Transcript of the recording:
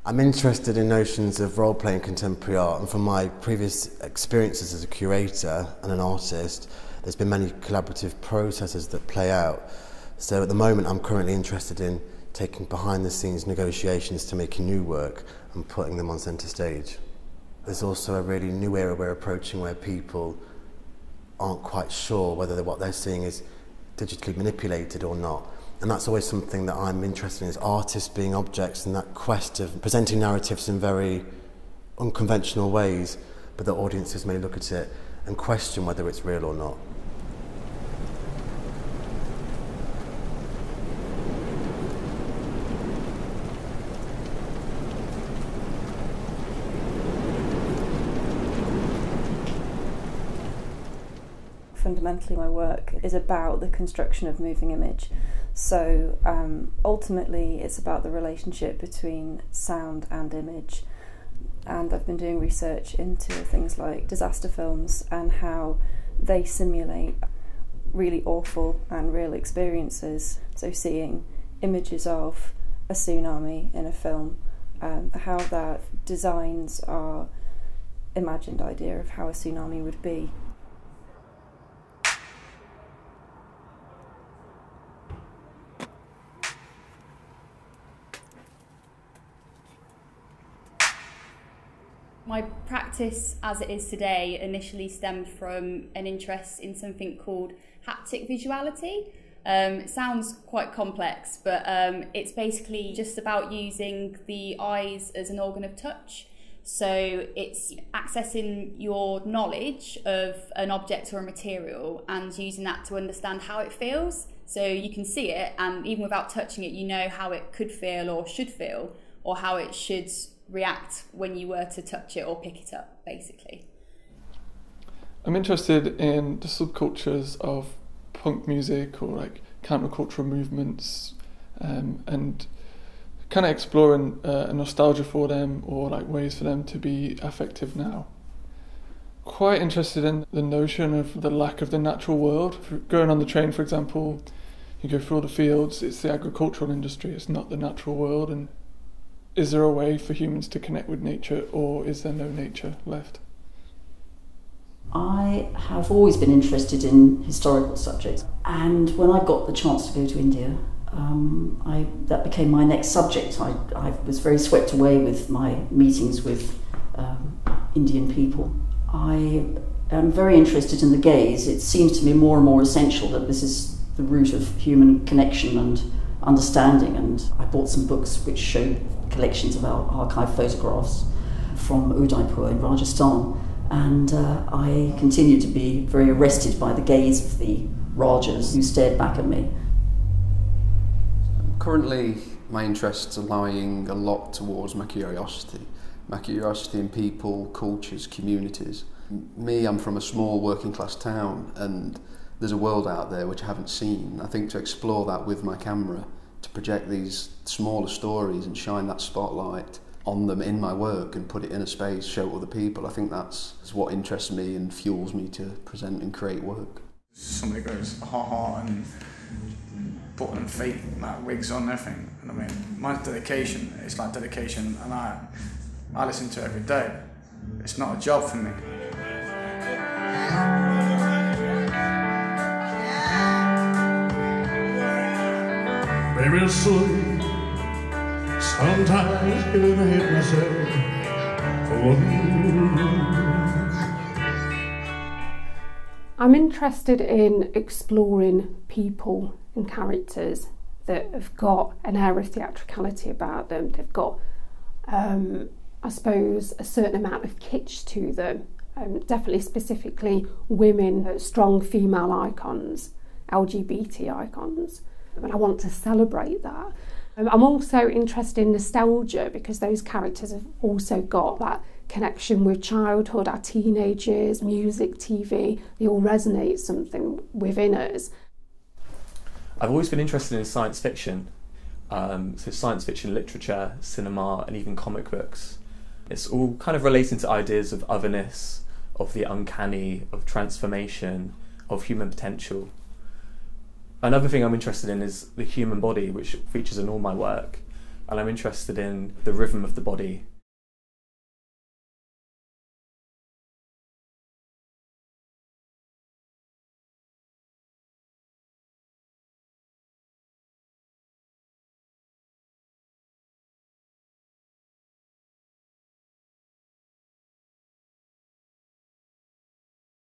I'm interested in notions of role-playing contemporary art, and from my previous experiences as a curator and an artist, there's been many collaborative processes that play out. So at the moment I'm currently interested in taking behind-the-scenes negotiations to making new work and putting them on centre stage. There's also a really new era we're approaching where people aren't quite sure whether what they're seeing is digitally manipulated or not. And that's always something that I'm interested in, is artists being objects and that quest of presenting narratives in very unconventional ways, but that audiences may look at it and question whether it's real or not. Fundamentally, my work is about the construction of moving image. So ultimately it's about the relationship between sound and image, and I've been doing research into things like disaster films and how they simulate really awful and real experiences. So seeing images of a tsunami in a film, how that designs our imagined idea of how a tsunami would be. My practice as it is today initially stemmed from an interest in something called haptic visuality. It sounds quite complex, but it's basically just about using the eyes as an organ of touch. So it's accessing your knowledge of an object or a material and using that to understand how it feels. So you can see it, and even without touching it, you know how it could feel or should feel, or how it should react when you were to touch it or pick it up, basically. I'm interested in the subcultures of punk music or like countercultural movements, and kind of exploring a nostalgia for them, or like ways for them to be effective now. Quite interested in the notion of the lack of the natural world. Going on the train, for example, you go through all the fields, it's the agricultural industry, it's not the natural world. And is there a way for humans to connect with nature, or is there no nature left? I have always been interested in historical subjects, and when I got the chance to go to India, that became my next subject. I was very swept away with my meetings with Indian people. I am very interested in the gaze. It seems to me more and more essential that this is the root of human connection and understanding, and I bought some books which show collections of our archive photographs from Udaipur in Rajasthan, and I continue to be very arrested by the gaze of the Rajas who stared back at me. Currently my interests are lying a lot towards my curiosity in people, cultures, communities. Me, I'm from a small working class town, and there's a world out there which I haven't seen. I think to explore that with my camera, to project these smaller stories and shine that spotlight on them in my work and put it in a space, show it to other people, I think that's what interests me and fuels me to present and create work. Somebody goes ha and putting fake like, wigs on everything, and I mean my dedication is like dedication, and I listen to it every day. It's not a job for me. Maybe it's silly, sometimes gonna hit myself for I'm interested in exploring people and characters that have got an air of theatricality about them. They've got, I suppose, a certain amount of kitsch to them. Definitely specifically women, strong female icons, LGBT icons. And I want to celebrate that. I'm also interested in nostalgia, because those characters have also got that connection with childhood, our teenagers, music, TV. They all resonate something within us. I've always been interested in science fiction, so science fiction literature, cinema, and even comic books. It's all kind of relating to ideas of otherness, of the uncanny, of transformation, of human potential. Another thing I'm interested in is the human body, which features in all my work, and I'm interested in the rhythm of the body